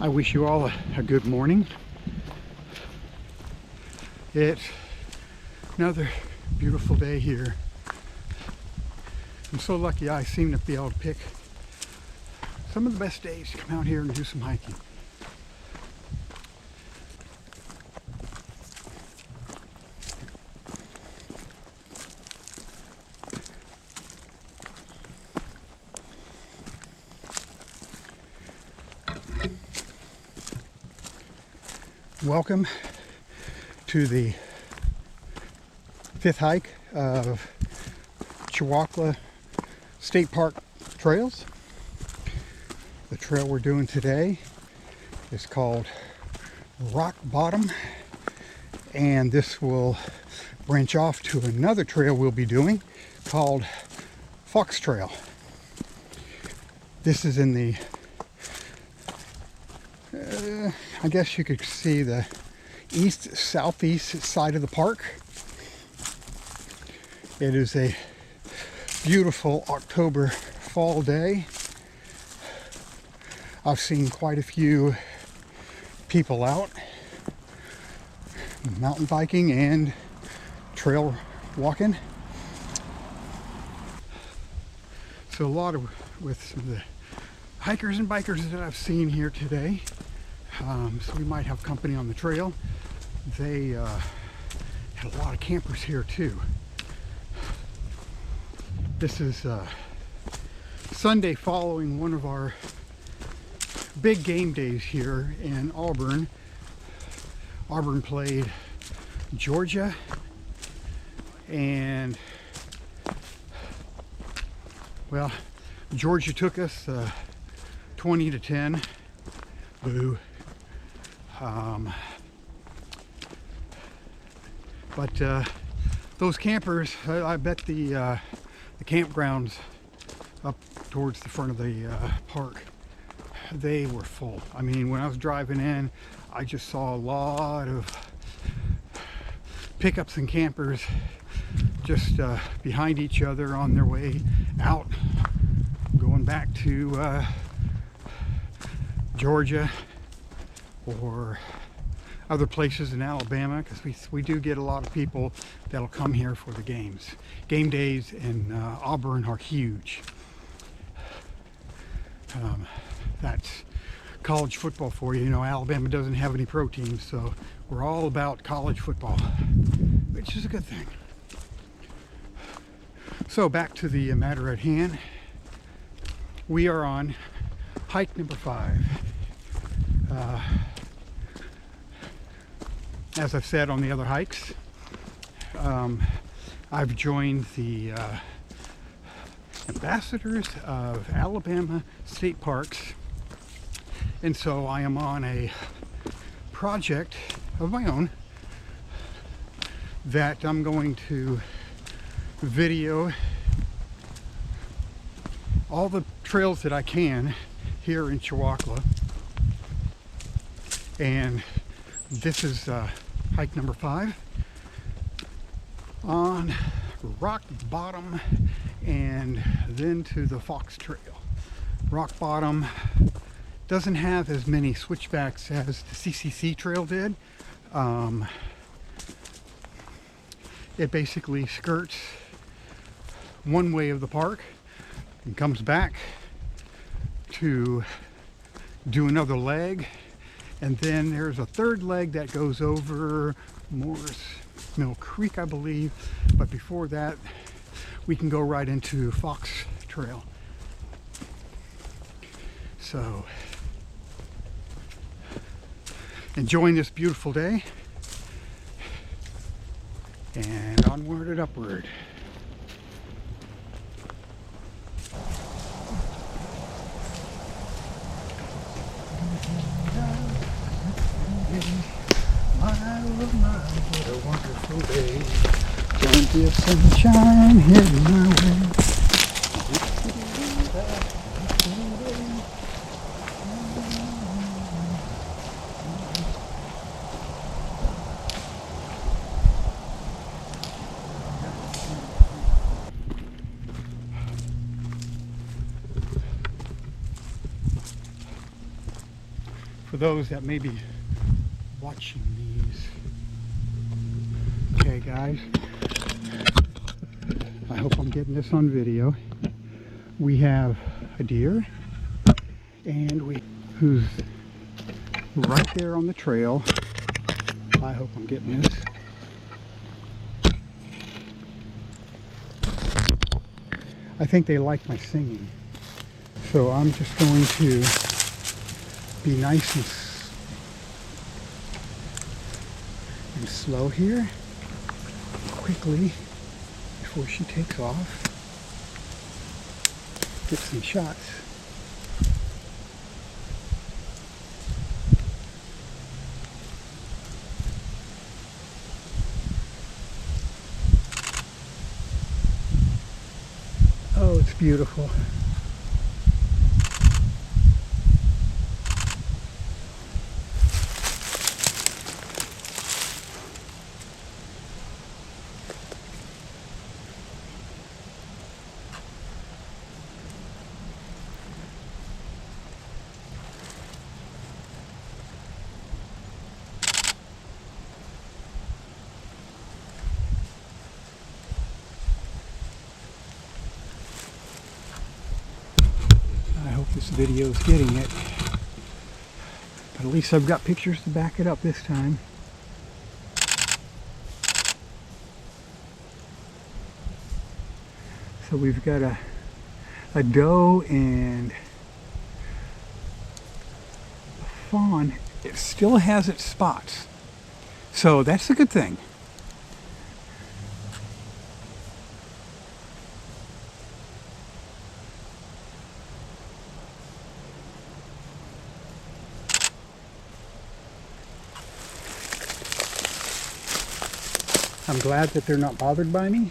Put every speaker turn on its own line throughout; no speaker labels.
I wish you all a good morning. It's another beautiful day here. I'm so lucky I seem to be able to pick some of the best days to come out here and do some hiking. Welcome to the fifth hike of Chewacla State Park trails. The trail we're doing today is called Rock Bottom, and this will branch off to another trail we'll be doing called Fox Trail. This is in the I guess you could see the east-southeast side of the park. It is a beautiful October fall day. I've seen quite a few people out mountain biking and trail walking. So with some of the hikers and bikers that I've seen here today. So we might have company on the trail. They had a lot of campers here too. This is Sunday following one of our big game days here in Auburn. Auburn played Georgia, and well, Georgia took us 20-10. Boo. But those campers, I bet the campgrounds up towards the front of the park, they were full. I mean, when I was driving in, I just saw a lot of pickups and campers just behind each other on their way out, going back to Georgia or other places in Alabama, because we do get a lot of people that'll come here for the games. Game days in Auburn are huge. That's college football for you. You know, Alabama doesn't have any pro teams, so we're all about college football, which is a good thing. So back to the matter at hand. We are on hike number 5. As I've said on the other hikes, I've joined the ambassadors of Alabama State Parks, and so I am on a project of my own that I'm going to video all the trails that I can here in Chewacla. And this is hike number 5 on Rock Bottom, and then to the Fox Trail. Rock Bottom doesn't have as many switchbacks as the CCC trail did. It basically skirts one way of the park and comes back to do another leg. And then there's a third leg that goes over Morris Mill Creek, I believe. But before that, we can go right into Fox Trail. So, enjoying this beautiful day. And onward and upward. What a wonderful day. Plenty of sunshine heading my way. for those that may be watching these. Okay guys, I hope I'm getting this on video. We have a deer and who's right there on the trail. I hope I'm getting this. I think they like my singing, so I'm just going to be nice and slow here, quickly, before she takes off. Get some shots. Oh, it's beautiful. This video is getting it, but at least I've got pictures to back it up this time. So we've got a doe and a fawn. It still has its spots, so that's a good thing. I'm glad that they're not bothered by me.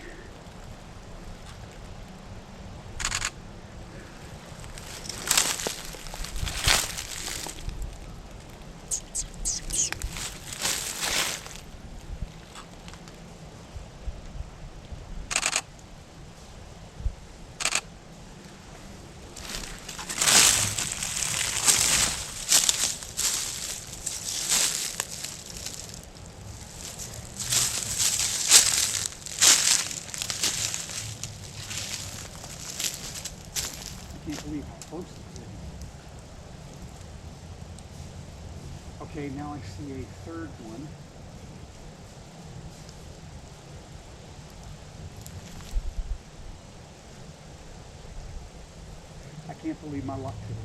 I can't believe how close it's getting. Okay, now I see a third one. I can't believe my luck today.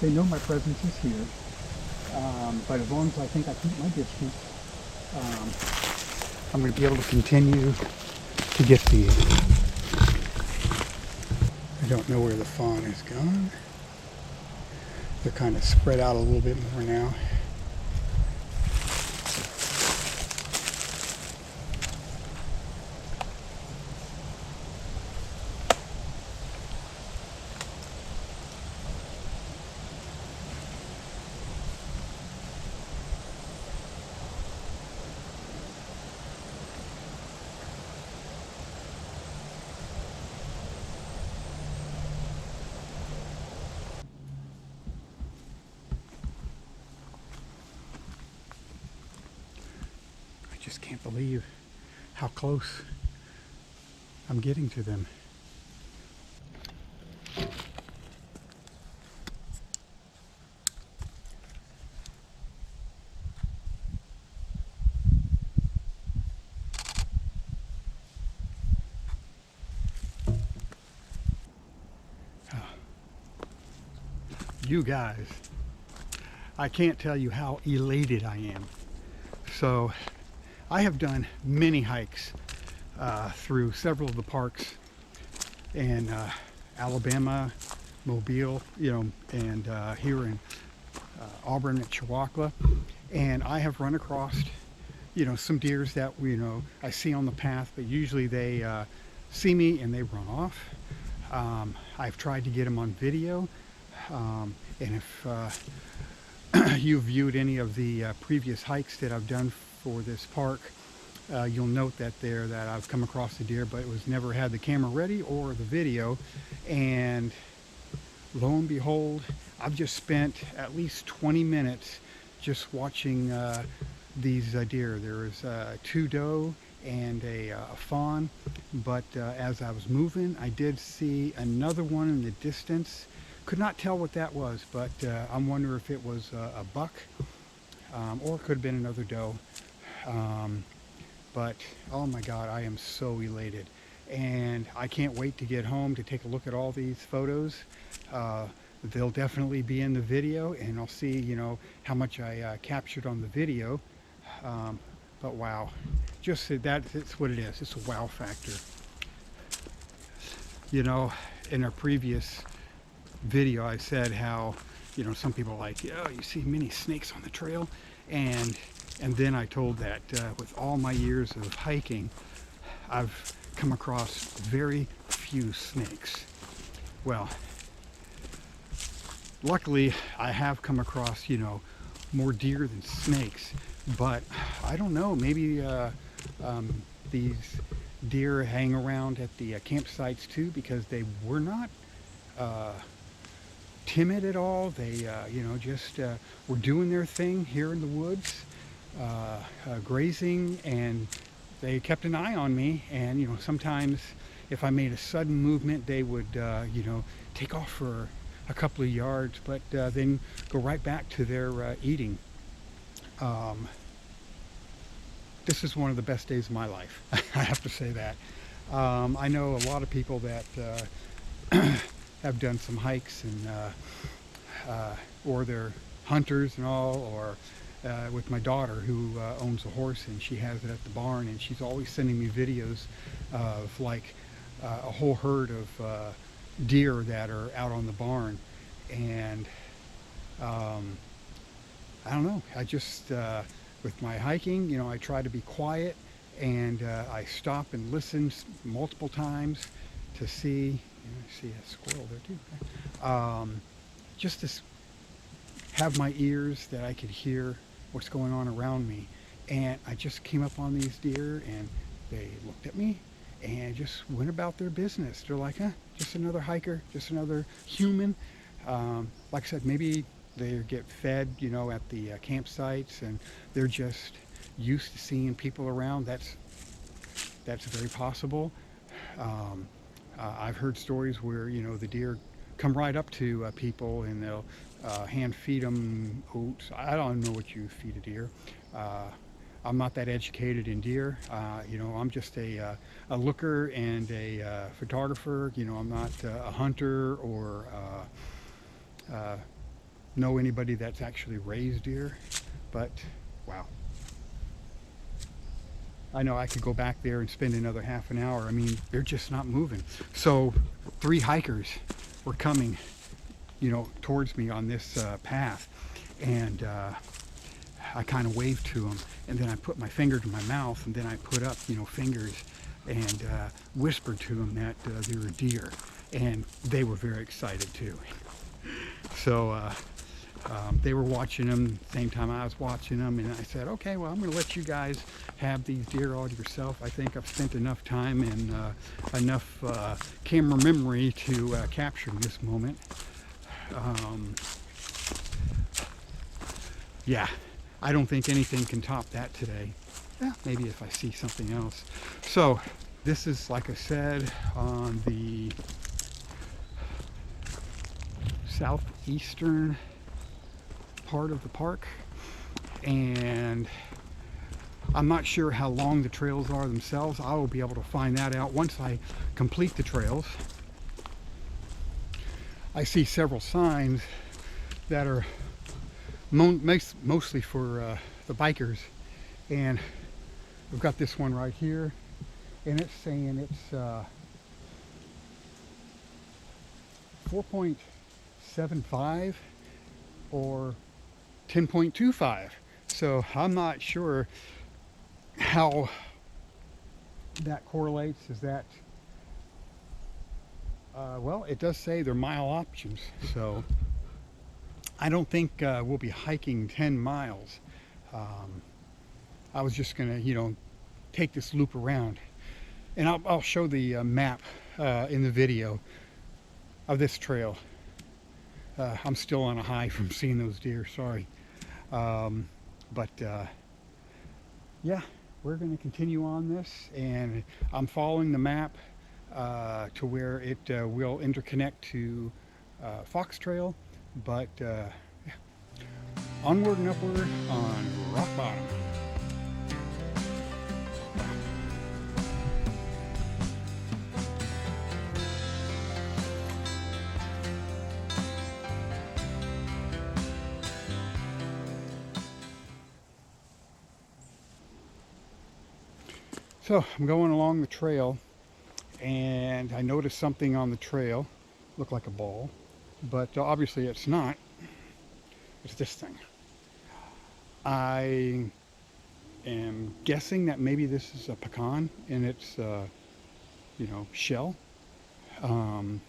They know my presence is here, but as long as I think I keep my distance, I'm going to be able to continue to get the. I don't know where the fawn has gone. They're kind of spread out a little bit more now. just can't believe how close I'm getting to them. You guys, I can't tell you how elated I am. So I have done many hikes through several of the parks in Alabama, Mobile, and here in Auburn at Chewacla. And I have run across, some deers that, I see on the path, but usually they see me and they run off. I've tried to get them on video. And if you've viewed any of the previous hikes that I've done for this park, you'll note that I've come across the deer, but it was never had the camera ready or the video. And lo and behold, I've just spent at least 20 minutes just watching these deer. There was 2 doe and a fawn, but as I was moving, I did see another one in the distance. Could not tell what that was, but I'm wondering if it was a buck or it could have been another doe. But oh my God, I am so elated. And I can't wait to get home to take a look at all these photos. They'll definitely be in the video, and I'll see, how much I captured on the video. But wow, just that's what it is. It's a wow factor. In our previous video, I said how, some people are like, oh, you see many snakes on the trail. And then I told that with all my years of hiking, I've come across very few snakes. Well, luckily I have come across, more deer than snakes, but I don't know, maybe these deer hang around at the campsites too, because they were not timid at all. They just were doing their thing here in the woods, grazing, and they kept an eye on me. And sometimes if I made a sudden movement, they would take off for a couple of yards, but then go right back to their eating. This is one of the best days of my life. I have to say that. I know a lot of people that have done some hikes and or they're hunters and all, or with my daughter who owns a horse, and she has it at the barn, and she's always sending me videos of like a whole herd of deer that are out on the barn. And I don't know, I just with my hiking, I try to be quiet, and I stop and listen multiple times to see. I see a squirrel there too. Just to have my ears that I could hear what's going on around me. And I just came up on these deer, and they looked at me and just went about their business. They're like, just another hiker, just another human. Like I said, maybe they get fed, at the campsites, and they're just used to seeing people around. That's very possible. I've heard stories where, the deer come right up to people, and they'll hand feed them oats. I don't know what you feed a deer. I'm not that educated in deer. I'm just a looker and a photographer. I'm not a hunter or know anybody that's actually raised deer. But wow. I know I could go back there and spend another half an hour. I mean, they're just not moving. So 3 hikers were coming, towards me on this path. And I kind of waved to them. And then I put my finger to my mouth, and then I put up, fingers, and whispered to them that they were deer. And they were very excited too. So they were watching them the same time I was watching them, and I said, okay, well, I'm going to let you guys have these deer all to yourself. I think I've spent enough time and enough camera memory to capture this moment. Yeah, I don't think anything can top that today. maybe if I see something else. So this is, like I said, on the southeastern part of the park, and I'm not sure how long the trails are themselves. I will be able to find that out once I complete the trails. I see several signs that are mostly for the bikers, and we've got this one right here, and it's saying it's 4.75 or 10.25. So I'm not sure how that correlates. Is that well, it does say they're mile options, so I don't think we'll be hiking 10 miles. I was just gonna, take this loop around, and I'll show the map in the video of this trail. I'm still on a high from seeing those deer, sorry. But yeah, we're going to continue on this, and I'm following the map to where it will interconnect to Fox Trail, but yeah. Onward and upward on rock bottom. So I'm going along the trail, and I noticed something on the trail. Looked like a ball, but obviously it's not. It's this thing. I am guessing that maybe this is a pecan in its shell. I'm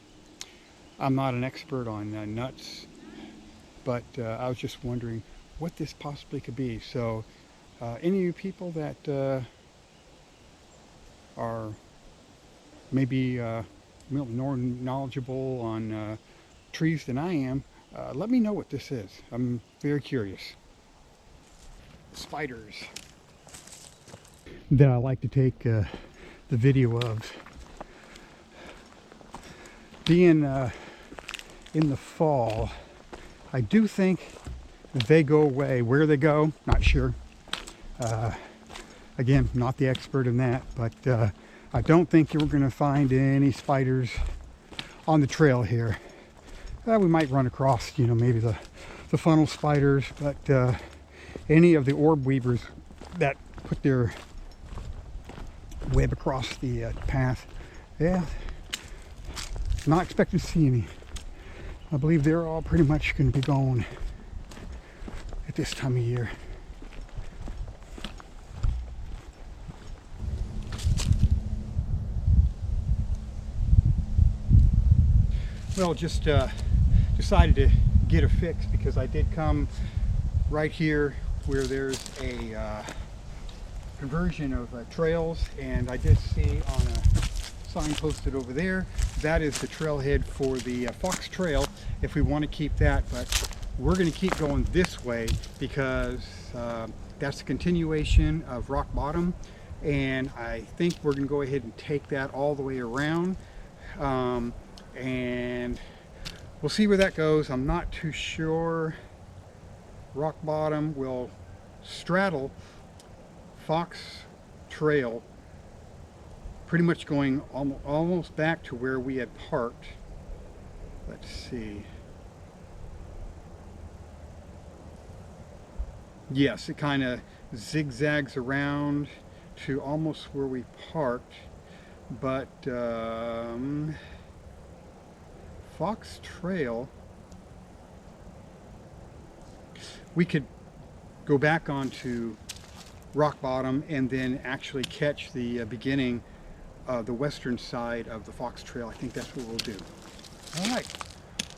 not an expert on nuts, but I was just wondering what this possibly could be. So any of you people that are maybe more knowledgeable on trees than I am, let me know what this is. I'm very curious. Spiders that I like to take the video of. Being in the fall, I do think they go away. Where they go, not sure. Again, not the expert in that, but I don't think you're going to find any spiders on the trail here. We might run across, maybe the funnel spiders, but any of the orb weavers that put their web across the path, yeah, not expecting to see any. I believe they're all pretty much going to be gone at this time of year. Well, just decided to get a fix because I did come right here where there's a conversion of trails, and I did see on a sign posted over there that is the trailhead for the Fox Trail if we want to keep that, but we're going to keep going this way because that's the continuation of rock bottom, and I think we're going to go ahead and take that all the way around. And we'll see where that goes. I'm not too sure. Rock bottom will straddle Fox Trail, pretty much going almost back to where we had parked. Let's see. Yes, it kind of zigzags around to almost where we parked, but Fox Trail, we could go back onto rock bottom and then actually catch the beginning of the western side of the Fox Trail. I think that's what we'll do. All right,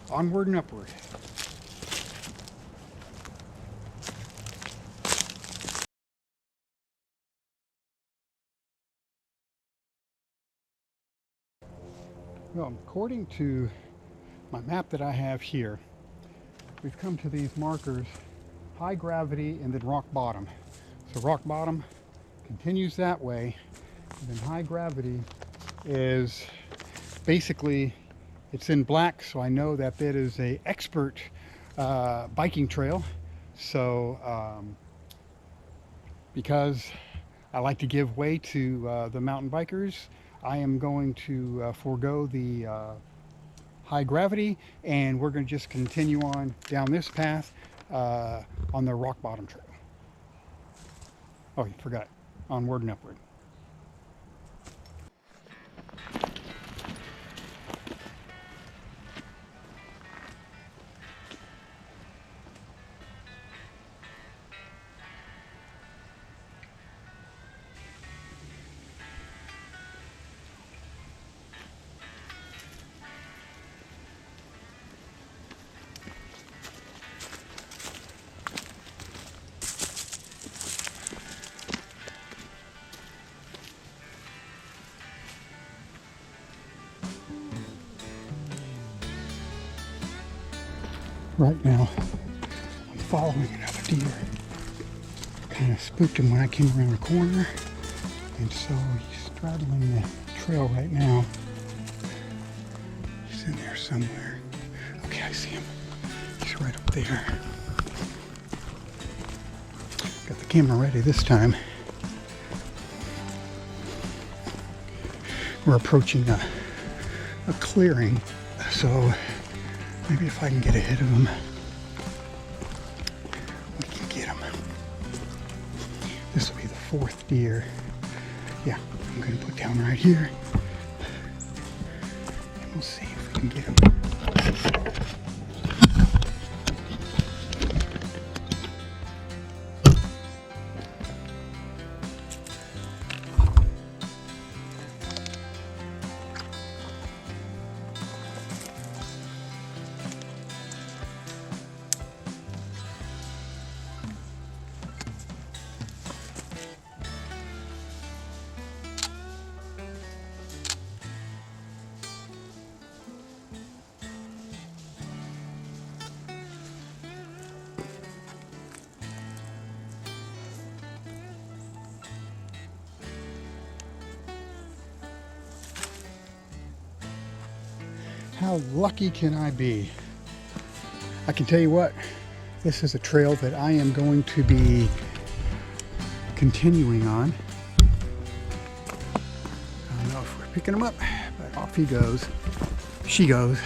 onward and upward. Well, according to my map that I have here, we've come to these markers: high gravity and then rock bottom. So rock bottom, continues that way. And then high gravity is basically, it's in black, so I know that that is a expert biking trail. So because I like to give way to the mountain bikers, I am going to forego the high gravity, and we're going to just continue on down this path on the rock bottom trail. Oh, you forgot, onward and upward. Right now, I'm following another deer. Kind of spooked him when I came around the corner, and so he's straddling the trail right now. He's in there somewhere. Okay, I see him. He's right up there. Got the camera ready this time. We're approaching a clearing, so maybe if I can get ahead of him, we can get him. This will be the fourth deer. Yeah, I'm going to put down right here. And we'll see if we can get him. How lucky can I be? I can tell you what, this is a trail that I am going to be continuing on. I don't know if we're picking him up, but off he goes. She goes.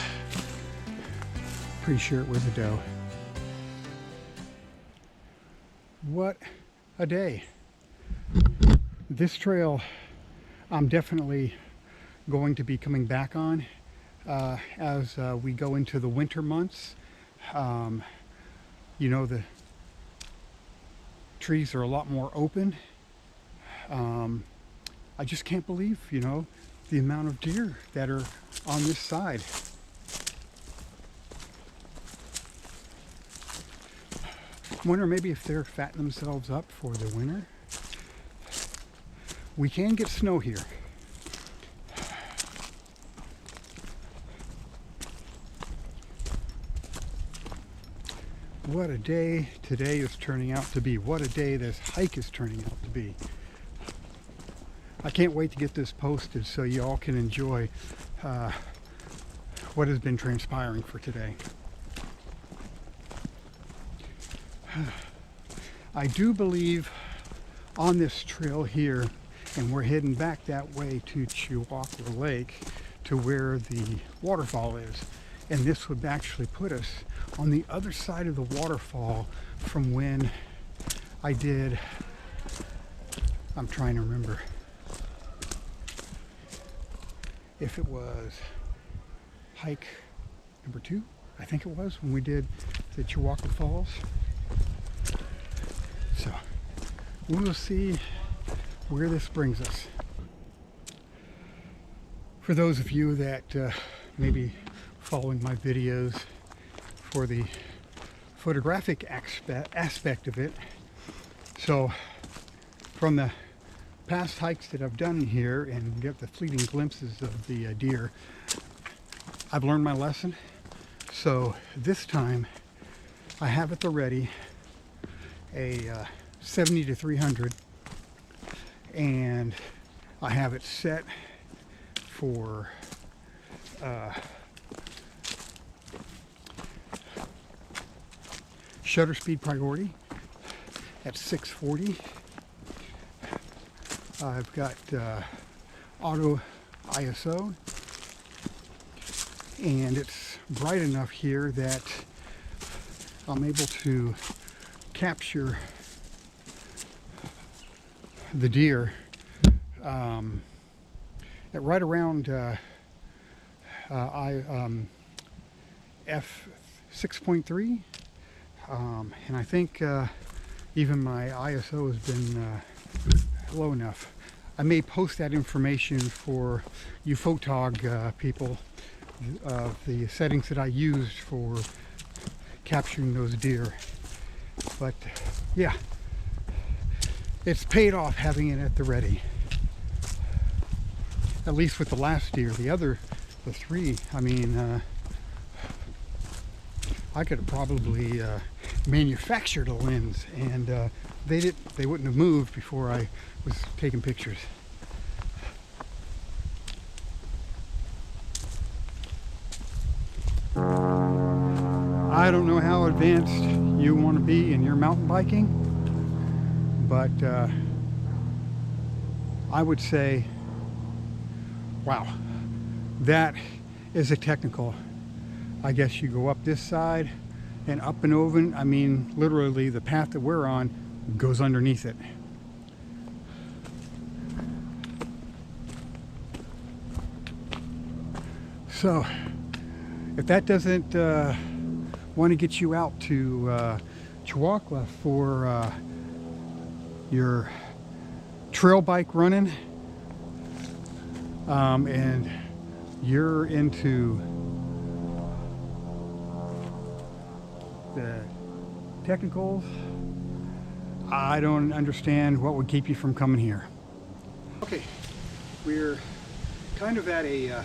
Pretty sure it was a doe. What a day. This trail I'm definitely going to be coming back on as we go into the winter months. You know, the trees are a lot more open. I just can't believe, you know, the amount of deer that are on this side. I wonder maybe if they're fattening themselves up for the winter. We can get snow here. What a day today is turning out to be. What a day this hike is turning out to be. I can't wait to get this posted so you all can enjoy what has been transpiring for today. I do believe on this trail here, and we're heading back that way to Chewacla Lake to where the waterfall is. And this would actually put us on the other side of the waterfall from when I did, I'm trying to remember if it was hike number 2, I think it was, when we did the Chewacla Falls. So we will see where this brings us. For those of you that maybe following my videos for the photographic aspect of it, so from the past hikes that I've done here and get the fleeting glimpses of the deer, I've learned my lesson. So this time I have at the ready a 70 to 300, and I have it set for shutter speed priority at 640. I've got auto ISO, and it's bright enough here that I'm able to capture the deer at right around f 6.3, and I think even my ISO has been low enough. I may post that information for you photog people, the settings that I used for capturing those deer. But yeah, it's paid off having it at the ready. At least with the last deer. The three, I mean, I could have probably manufactured a lens, and they wouldn't have moved before I was taking pictures. I don't know how advanced you want to be in your mountain biking, but I would say, wow, that is a technical. I guess you go up this side and up and over. I mean, literally the path that we're on goes underneath it. So if that doesn't want to get you out to Chewacla for your trail bike running, and you're into the technicals, I don't understand what would keep you from coming here. Okay, we're kind of at a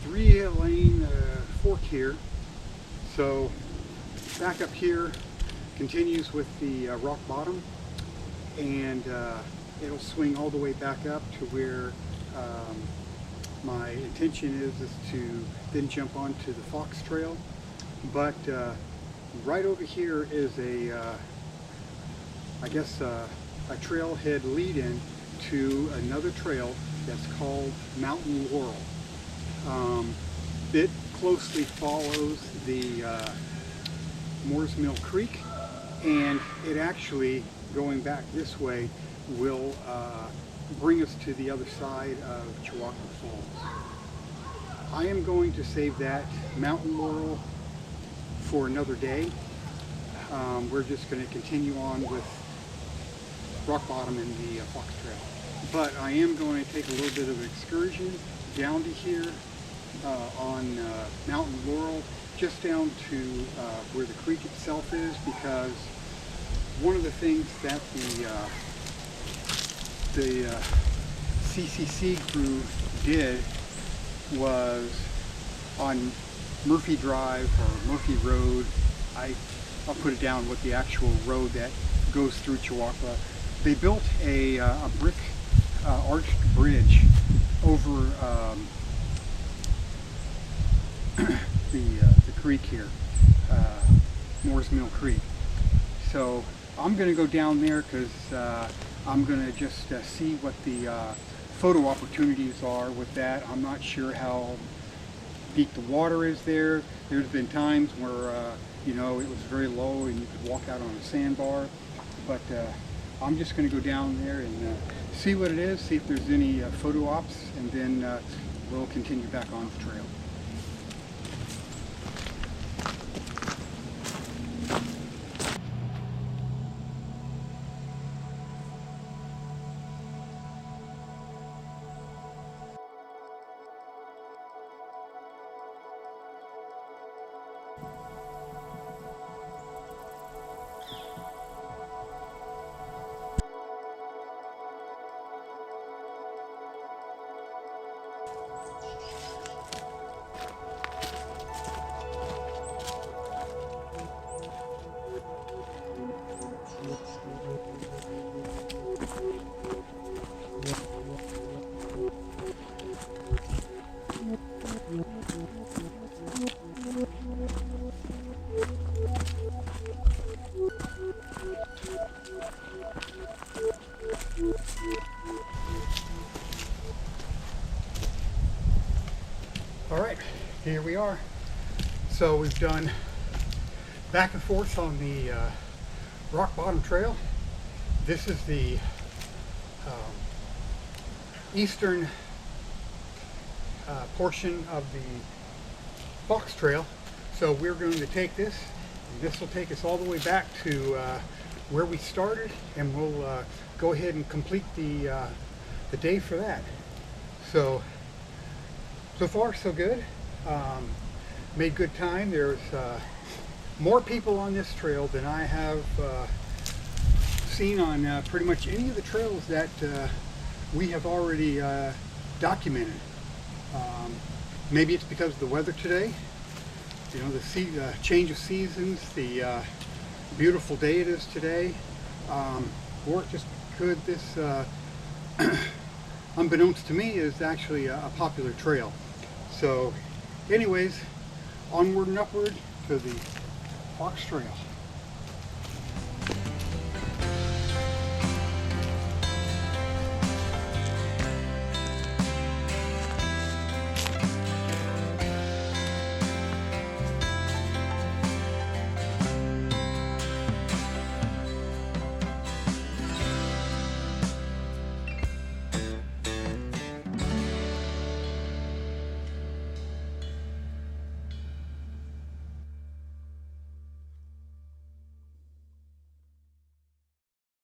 3-lane fork here. So back up here continues with the rock bottom, and it'll swing all the way back up to where my intention is to then jump onto the Fox Trail. But right over here is I guess a trailhead lead-in to another trail that's called Mountain Laurel. It closely follows the Moore's Mill Creek, and it actually, going back this way, will bring us to the other side of Chewacla Falls. I am going to save that Mountain Laurel for another day. We're just going to continue on with Rock Bottom and the Fox Trail. But I am going to take a little bit of an excursion down to here on Mountain Laurel, just down to where the creek itself is, because one of the things that the CCC crew did was on Murphy Drive or Murphy Road, I'll put it down what the actual road that goes through Chewacla. They built a brick arched bridge over the creek here, Moore's Mill Creek. So I'm going to go down there because I'm going to just see what the photo opportunities are with that. I'm not sure how deep the water is there. There's been times where you know, it was very low and you could walk out on a sandbar, but I'm just going to go down there and see what it is, see if there's any photo ops, and then we'll continue back on the trail. here we are. So we've done back and forth on the Rock Bottom Trail. This is the eastern portion of the Fox Trail. So we're going to take this, and this will take us all the way back to where we started, and we'll go ahead and complete the day for that. So far so good. Made good time. There's more people on this trail than I have seen on pretty much any of the trails that we have already documented. Maybe it's because of the weather today, you know, the change of seasons, the beautiful day it is today, or it just could, this unbeknownst to me, is actually a popular trail. So anyways, onward and upward to the Fox Trail.